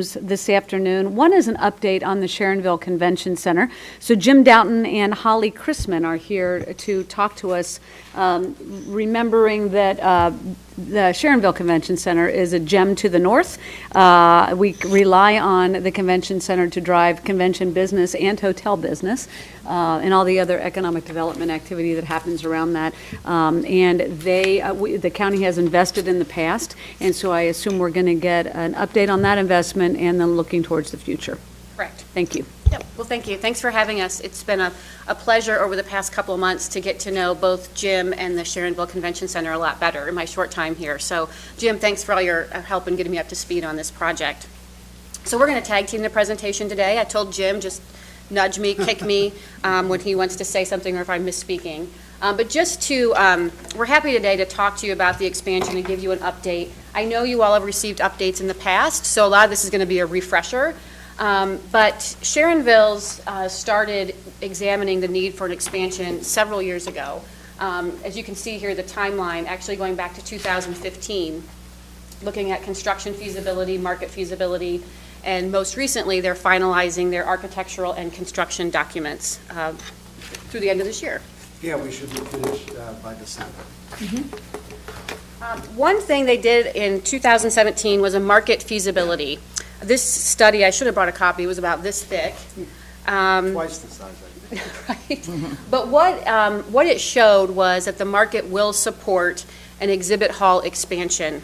this afternoon. One is an update on the Sharonville Convention Center. So Jim Doughton and Holly Chrisman are here to talk to us, remembering that the Sharonville Convention Center is a gem to the north. We rely on the convention center to drive convention business and hotel business and all the other economic development activity that happens around that. And the county has invested in the past, and so I assume we're going to get an update on that investment and then looking towards the future. Correct. Thank you. Yep. Well, thank you. Thanks for having us. It's been a pleasure over the past couple of months to get to know both Jim and the Sharonville Convention Center a lot better in my short time here. So, Jim, thanks for all your help in getting me up to speed on this project. So we're going to tag team the presentation today. I told Jim just nudge me, kick me when he wants to say something or if I'm misspeaking. But just to, we're happy today to talk to you about the expansion and give you an update. I know you all have received updates in the past, so a lot of this is going to be a refresher. But Sharonville's started examining the need for an expansion several years ago. As you can see here, the timeline actually going back to 2015, looking at construction feasibility, market feasibility, and most recently they're finalizing their architectural and construction documents through the end of this year. Yeah, we should be finished by December. One thing they did in 2017 was a market feasibility. This study, I should have brought a copy, it was about this thick. Twice the size, I think. Right. But what it showed was that the market will support an exhibit hall expansion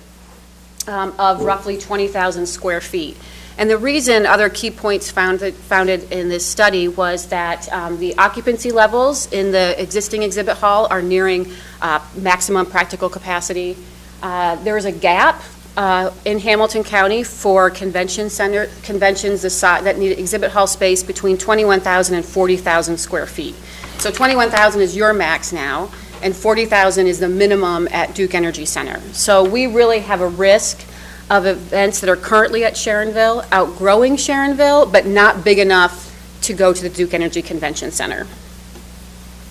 of roughly 20,000 square feet. And the reason, other key points founded in this study was that the occupancy levels in the existing exhibit hall are nearing maximum practical capacity. There is a gap in Hamilton County for conventions that need exhibit hall space between 21,000 and 40,000 square feet. So 21,000 is your max now, and 40,000 is the minimum at Duke Energy Center. So we really have a risk of events that are currently at Sharonville outgrowing Sharonville, but not big enough to go to the Duke Energy Convention Center.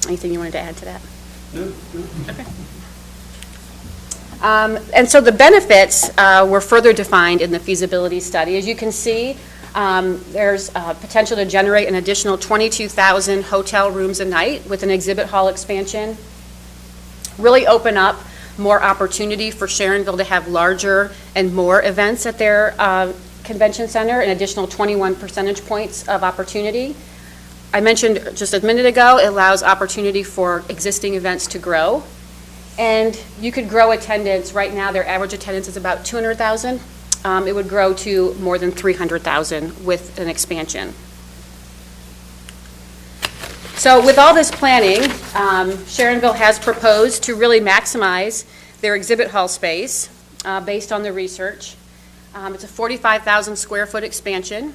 Anything you wanted to add to that? No. Okay. And so the benefits were further defined in the feasibility study. As you can see, there's potential to generate an additional 22,000 hotel rooms a night with an exhibit hall expansion. Really open up more opportunity for Sharonville to have larger and more events at their convention center, an additional 21 percentage points of opportunity. I mentioned just a minute ago, it allows opportunity for existing events to grow. And you could grow attendance. Right now, their average attendance is about 200,000. It would grow to more than 300,000 with an expansion. So with all this planning, Sharonville has proposed to really maximize their exhibit hall space based on the research. It's a 45,000 square foot expansion.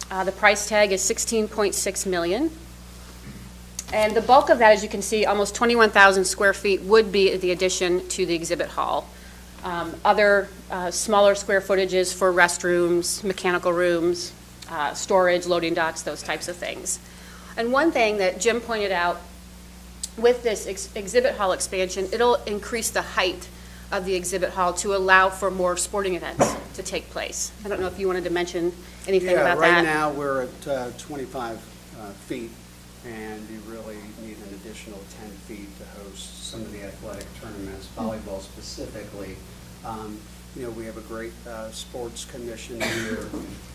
The price tag is $16.6 million. And the bulk of that, as you can see, almost 21,000 square feet would be the addition to the exhibit hall. Other smaller square footages for restrooms, mechanical rooms, storage, loading docks, those types of things. And one thing that Jim pointed out with this exhibit hall expansion, it'll increase the height of the exhibit hall to allow for more sporting events to take place. I don't know if you wanted to mention anything about that. Yeah, right now we're at 25 feet, and you really need an additional 10 feet to host some of the athletic tournaments, volleyball specifically. We have a great sports commission here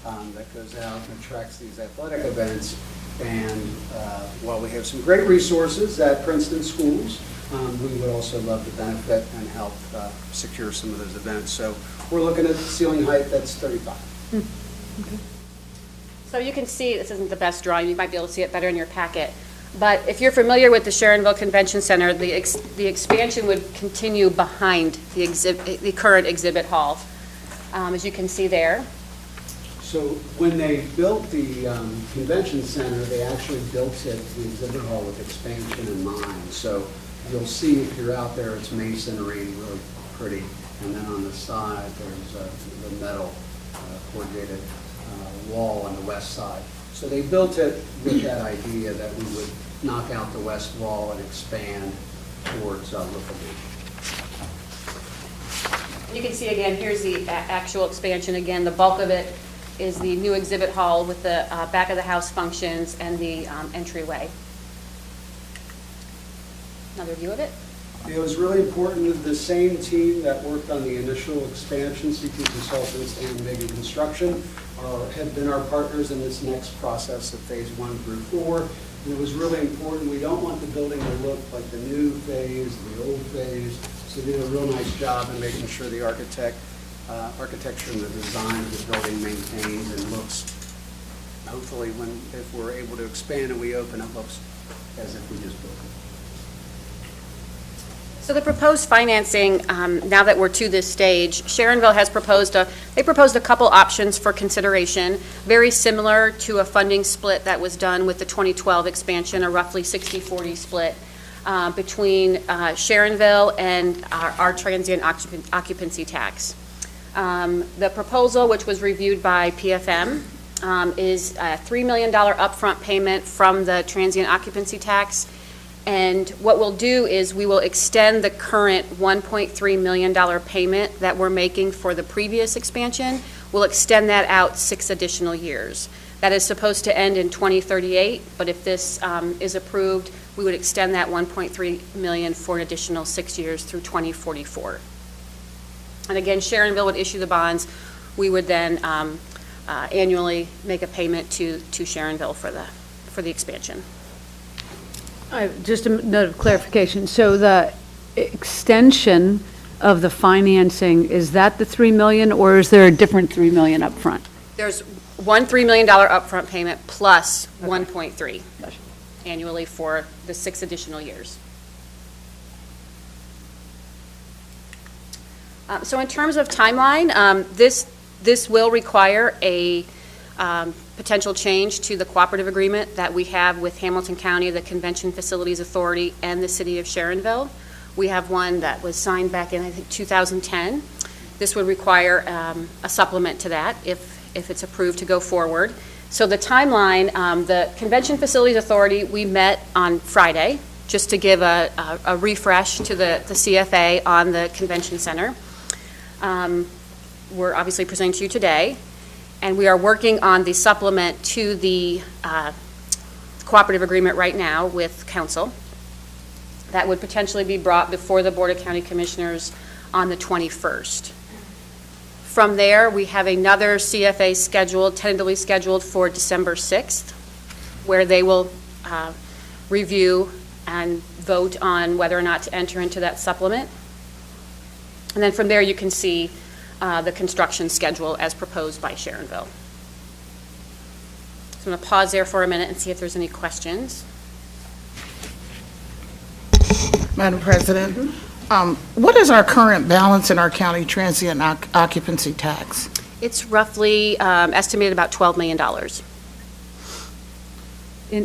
that goes out and attracts these athletic events. And while we have some great resources at Princeton schools, we would also love to benefit and help secure some of those events. So we're looking at ceiling height that's 35. Okay. So you can see, this isn't the best drawing, you might be able to see it better in your packet. But if you're familiar with the Sharonville Convention Center, the expansion would continue behind the current exhibit hall, as you can see there. So when they built the convention center, they actually built it, the exhibit hall, with expansion in mind. So you'll see if you're out there, it's masonry, really pretty. And then on the side, there's the metal corrugated wall on the west side. So they built it with that idea that we would knock out the west wall and expand towards Little Beach. You can see again, here's the actual expansion. Again, the bulk of it is the new exhibit hall with the back of the house functions and the entryway. Another view of it. It was really important that the same team that worked on the initial expansion, CT Consultants and Mega Construction, have been our partners in this next process of phase 1 through 4. And it was really important. We don't want the building to look like the new phase, the old phase. So they did a real nice job in making sure the architecture and the design of the building maintains and looks, hopefully, if we're able to expand and we open, it looks as if we just built it. So the proposed financing, now that we're to this stage, Sharonville has proposed a couple options for consideration, very similar to a funding split that was done with the 2012 expansion, a roughly 60-40 split between Sharonville and our transient occupancy tax. The proposal, which was reviewed by PFM, is a $3 million upfront payment from the transient occupancy tax. And what we'll do is we will extend the current $1.3 million payment that we're making for the previous expansion. We'll extend that out 6 additional years. That is supposed to end in 2038, but if this is approved, we would extend that $1.3 million for an additional 6 years through 2044. And again, Sharonville would issue the bonds. We would then annually make a payment to Sharonville for the expansion. Just a note of clarification. So the extension of the financing, is that the $3 million, or is there a different $3 million up front? There's one $3 million upfront payment plus 1.3 annually for the 6 additional years. So in terms of timeline, this will require a potential change to the cooperative agreement that we have with Hamilton County, the Convention Facilities Authority, and the City of Sharonville. We have one that was signed back in, I think, 2010. This would require a supplement to that if it's approved to go forward. So the timeline, the Convention Facilities Authority, we met on Friday just to give a refresh to the CFA on the Convention Center. We're obviously presenting to you today. And we are working on the supplement to the cooperative agreement right now with council. That would potentially be brought before the Board of County Commissioners on the 21st. From there, we have another CFA tentatively scheduled for December 6th, where they will review and vote on whether or not to enter into that supplement. And then from there, you can see the construction schedule as proposed by Sharonville. So I'm going to pause there for a minute and see if there's any questions. Madam President, what is our current balance in our county transient occupancy tax? It's roughly estimated about $12 million.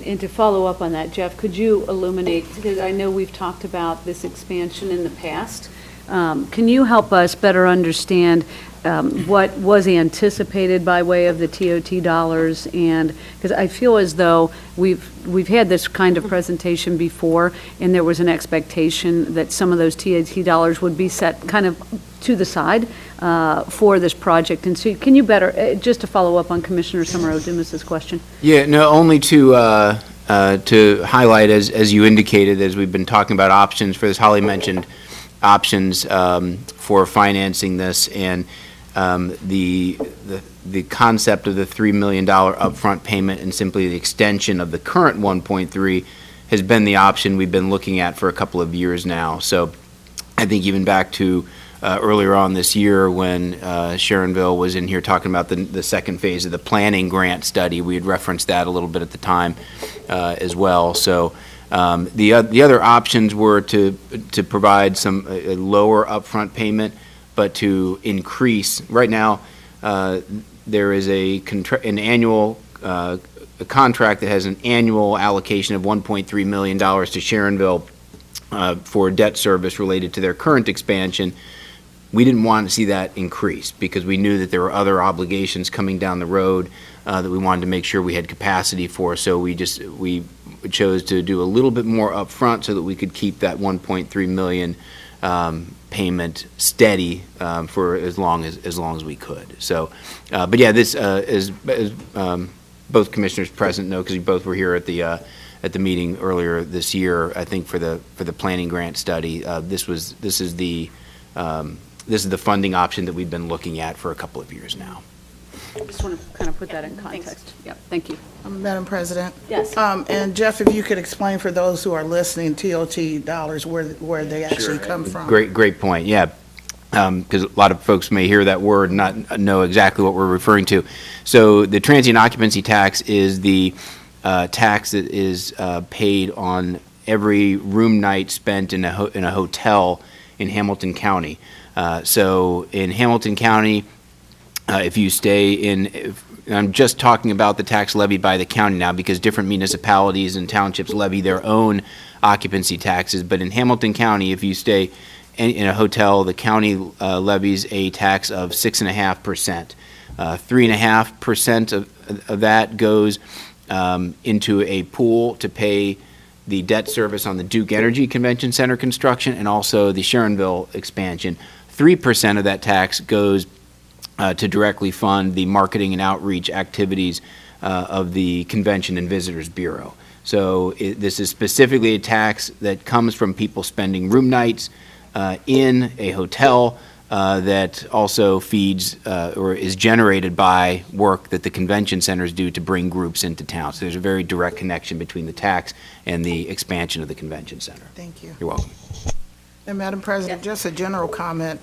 And to follow up on that, Jeff, could you illuminate, because I know we've talked about this expansion in the past. Can you help us better understand what was anticipated by way of the TOT dollars? And because I feel as though we've had this kind of presentation before, and there was an expectation that some of those TOT dollars would be set kind of to the side for this project. And so can you better, just to follow up on Commissioner Summer-Odumas's question? Yeah, no, only to highlight, as you indicated, as we've been talking about options for this, Holly mentioned options for financing this, and the concept of the $3 million upfront payment and simply the extension of the current 1.3 has been the option we've been looking at for a couple of years now. So I think even back to earlier on this year when Sharonville was in here talking about the second phase of the planning grant study, we had referenced that a little bit at the time as well. So the other options were to provide a lower upfront payment, but to increase. Right now, there is an annual a contract that has an annual allocation of $1.3 million to Sharonville for debt service related to their current expansion. We didn't want to see that increase because we knew that there were other obligations coming down the road that we wanted to make sure we had capacity for. So we chose to do a little bit more upfront so that we could keep that $1.3 million payment steady for as long as we could. So, but yeah, this is both commissioners present know, because you both were here at the meeting earlier this year. I think for the planning grant study, this is the funding option that we've been looking at for a couple of years now. Just want to kind of put that in context. Yep, thank you. Madam President? Yes. And Jeff, if you could explain for those who are listening, TOT dollars, where they actually come from. Great point, yeah. Because a lot of folks may hear that word and not know exactly what we're referring to. So the transient occupancy tax is the tax that is paid on every room night spent in a hotel in Hamilton County. So in Hamilton County, if you stay I'm just talking about the tax levied by the county now, because different municipalities and townships levy their own occupancy taxes. But in Hamilton County, if you stay in a hotel, the county levies a tax of 6.5%. 3.5% of that goes into a pool to pay the debt service on the Duke Energy Convention Center construction and also the Sharonville expansion. 3% of that tax goes to directly fund the marketing and outreach activities of the Convention and Visitors Bureau. So this is specifically a tax that comes from people spending room nights in a hotel that also feeds or is generated by work that the convention centers do to bring groups into town. So there's a very direct connection between the tax and the expansion of the convention center. Thank you. You're welcome. And Madam President, just a general comment.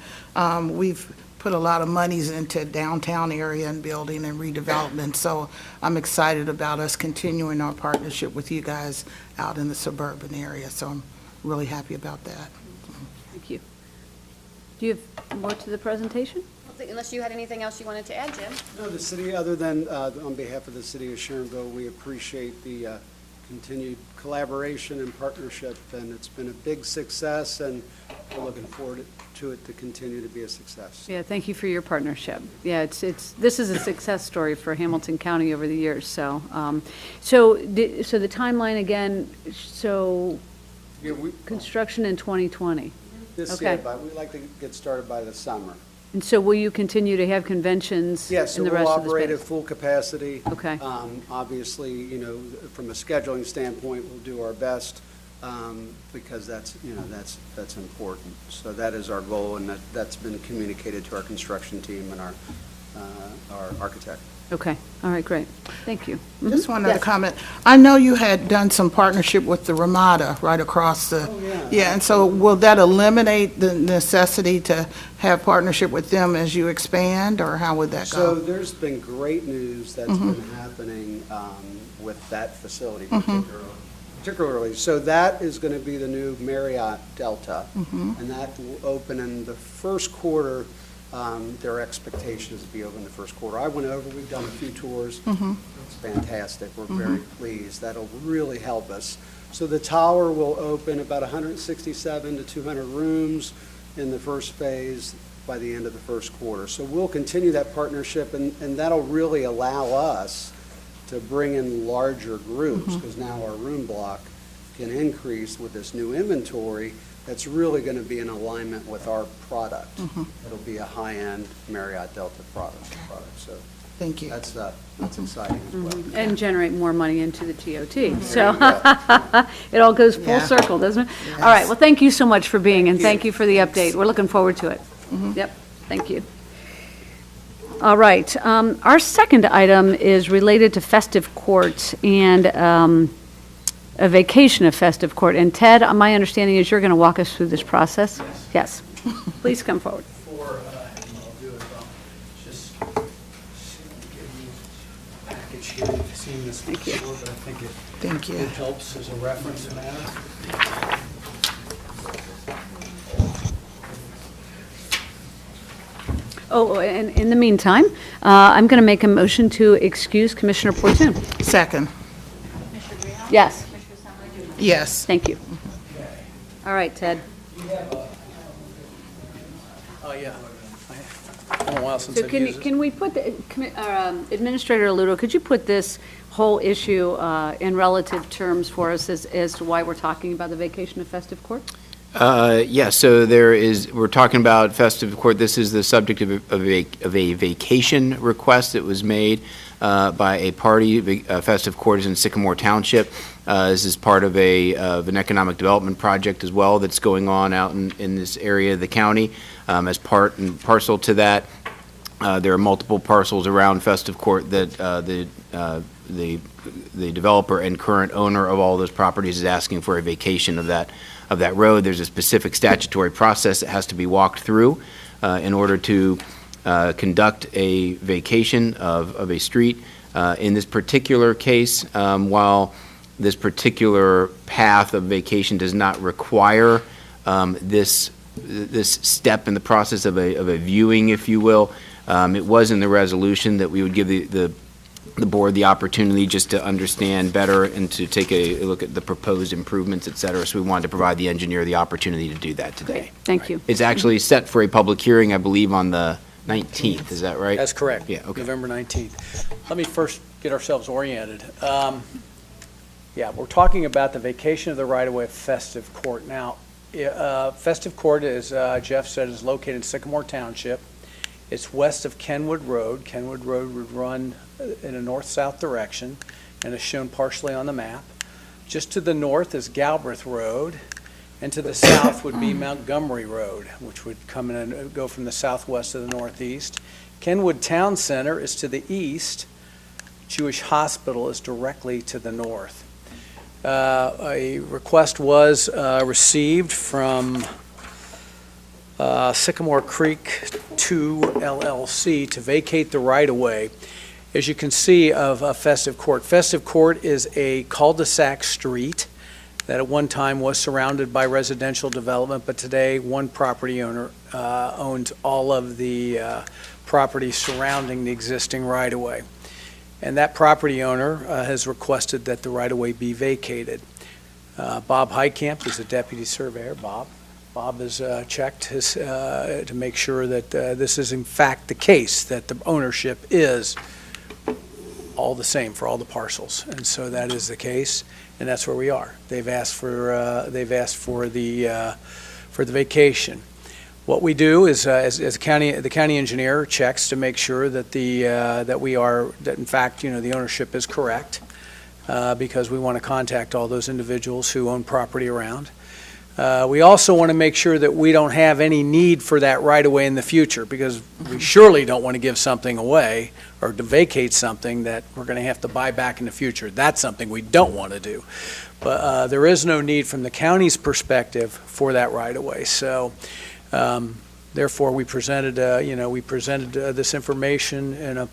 We've put a lot of monies into downtown area and building and redevelopment, so I'm excited about us continuing our partnership with you guys out in the suburban area, so I'm really happy about that. Thank you. Do you have more to the presentation? Unless you had anything else you wanted to add, Jim? No, the city, other than on behalf of the city of Sharonville, we appreciate the continued collaboration and partnership, and it's been a big success, and we're looking forward to it to continue to be a success. Yeah, thank you for your partnership. Yeah, this is a success story for Hamilton County over the years. So, so the timeline again. So, Yeah, construction in 2020. this Okay. year, but we'd like to get started by the summer. And so, will you continue to have conventions Yes, so in the we'll rest of the operate at space? full capacity. Okay. Obviously, you know, from a scheduling standpoint, we'll do our best because that's, you know, that's important. So that is our goal, and that's been communicated to our construction team and our architect. Okay. All right. Great. Thank you. Just one other Yes. comment. I know you had done some partnership with the Ramada right across the. Oh, yeah. Yeah, and so will that eliminate the necessity to have partnership with them as you expand, or how would that So go? there's been great news that's been happening with that facility particularly. So that is going to be the new Marriott Delta, and that will open in the first quarter. Their expectation is to be open the first quarter. I went over, we've done a few tours. It's fantastic. We're very pleased. That'll really help us. So the tower will open about 167 to 200 rooms in the first phase by the end of the first quarter. So we'll continue that partnership, and that'll really allow us to bring in larger groups, because now our room block can increase with this new inventory. That's really going to be in alignment with our product. It'll be a high-end Marriott Delta product. So Thank you. that's exciting as well. And generate more money into the TOT. There So you go. it all goes full Yeah. circle, doesn't it? Yes. All right. Well, thank you so much for being, and thank you for the update. We're looking forward to it. Yep. Thank you. All right. Our second item is related to Festive Court and a vacation of Festive Court. And Ted, my understanding is you're going to walk us through this process? Yes. Please come forward. Before, what I'll do is I'll just give you a package here. You've seen this before, but I think Thank you. it helps as a reference matter. Oh, and in the meantime, I'm going to make a motion to excuse Commissioner Portune. Second. Yes. Yes. Thank you. All right, Ted. Oh, yeah. It's been a while since So I've used it. can we put, Administrator Aludo, could you put this whole issue in relative terms for us as to why we're talking about the vacation of Festive Court? Yeah, so we're talking about Festive Court. This is the subject of a vacation request that was made by a party. Festive Court is in Sycamore Township. This is part of an economic development project as well that's going on out in this area of the county. As part and parcel to that, there are multiple parcels around Festive Court that the developer and current owner of all those properties is asking for a vacation of that road. There's a specific statutory process that has to be walked through in order to conduct a vacation of a street. In this particular case, while this particular path of vacation does not require this step in the process of a viewing, if you will, it was in the resolution that we would give the board the opportunity just to understand better and to take a look at the proposed improvements, et cetera. So we wanted to provide the engineer the opportunity to do that today. Great. Thank you. It's actually set for a public hearing, I believe, on the 19th. Is that right? That's correct. Yeah, okay. November 19th. Let me first get ourselves oriented. Yeah, we're talking about the vacation of the right-of-way of Festive Court. Now, Festive Court, as Jeff said, is located in Sycamore Township. It's west of Kenwood Road. Kenwood Road would run in a north-south direction and is shown partially on the map. Just to the north is Galbraith Road, and to the south would be Montgomery Road, which would come in and go from the southwest to the northeast. Kenwood Town Center is to the east. Jewish Hospital is directly to the north. A request was received from Sycamore Creek 2 LLC to vacate the right-of-way. As you can see of Festive Court, Festive Court is a cul-de-sac street that at one time was surrounded by residential development, but today one property owner owns all of the property surrounding the existing right-of-way. And that property owner has requested that the right-of-way be vacated. Bob Heitkamp is the deputy surveyor. Bob has checked to make sure that this is in fact the case, that the ownership is all the same for all the parcels, and so that is the case, and that's where we are. They've asked for the vacation. What we do is, as the county engineer checks to make sure that that in fact the ownership is correct, because we want to contact all those individuals who own property around. We also want to make sure that we don't have any need for that right-of-way in the future, because we surely don't want to give something away or to vacate something that we're going to have to buy back in the future. That's something we don't want to do. But there is no need from the county's perspective for that right-of-way. So therefore, we presented this information in a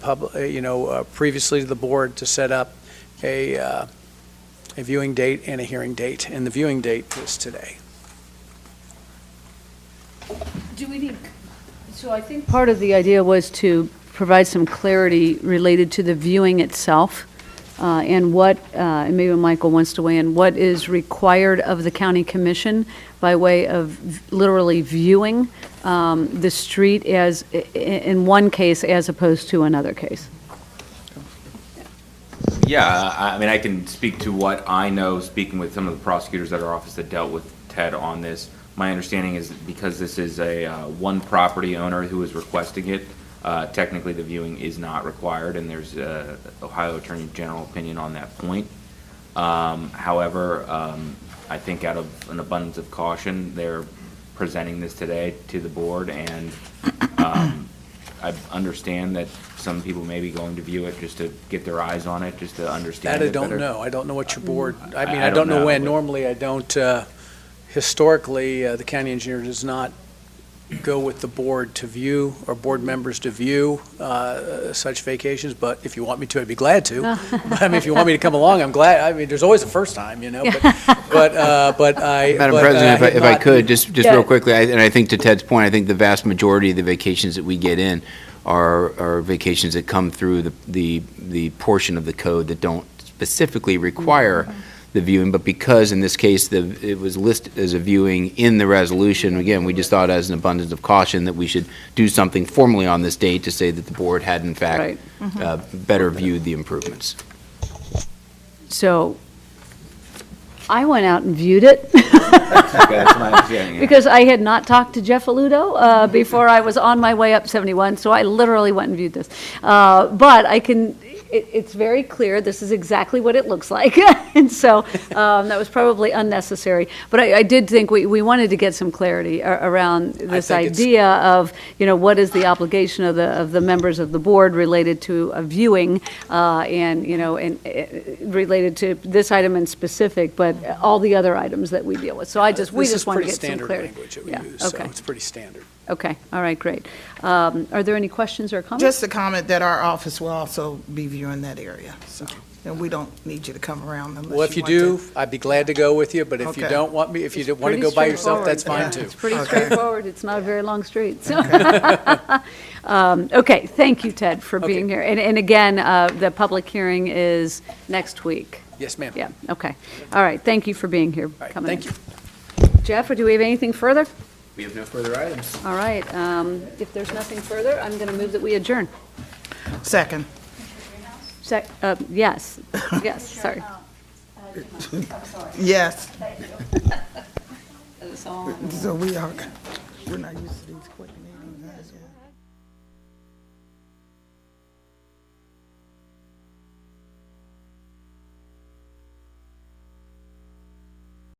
previously to the board to set up a viewing date and a hearing date, and the viewing date is today. So I think part of the idea was to provide some clarity related to the viewing itself, and what, and maybe Michael wants to weigh in, what is required of the county commission by way of literally viewing the street as, in one case, as opposed to another case. Yeah, I mean, I can speak to what I know, speaking with some of the prosecutors at our office that dealt with Ted on this. My understanding is because this is a one property owner who is requesting it, technically the viewing is not required, and there's Ohio Attorney General opinion on that point. However, I think out of an abundance of caution, they're presenting this today to the board, and I understand that some people may be going to view it just to get their eyes on it, just to understand That it I don't better. know. I don't know what your board, I mean, I I don't don't know when. know, but- Normally, I don't, historically, the county engineer does not go with the board to view, or board members to view such vacations, but if you want me to, I'd be glad to. But, I mean, if you want me to come along, I'm glad. I mean, there's always a first time, you know, but I. Madam but, President, have if I not- could, just Yeah. real quickly, and I think to Ted's point, I think the vast majority of the vacations that we get in are vacations that come through the portion of the code that don't specifically require the viewing, but because in this case it was listed as a viewing in the resolution, again, we just thought as an abundance of caution that we should do something formally on this date to say that the board had in fact Right. better viewed the improvements. So I went out and viewed it. That's my understanding. Yeah. Because I had not talked to Jeff Aludo before I was on my way up 71, so I literally went and viewed this. But it's very clear, this is exactly what it looks like. And so that was probably unnecessary. But I did think we wanted to get some clarity around this idea of, what is the obligation of the members of the board related to a viewing and related to this item in specific, but all the other items that we deal with. So we just want to get some clarity. This is pretty standard language that we Yeah, use, so okay. it's pretty standard. Okay, all right, great. Are there any questions or comments? Just a comment that our office will also be viewing that area, so, and we don't need you to come around unless Well, if you want to. do, I'd be glad to go with you, but if you Okay. don't want me, if you want to Pretty go by yourself, that's straightforward. fine Yeah, too. It's pretty straightforward. It's not a very long street. So. Okay, thank you, Ted, for being Okay. here. And again, the public hearing is next week. Yes, ma'am. Yeah, okay. All right, thank you for being here. All right, coming in. thank you. Jeff, or do we have anything further? We have no further items. All right, if there's nothing further, I'm going to move that we adjourn. Second. Yes, yes, sorry. Yes. So we're not used to these quick meetings.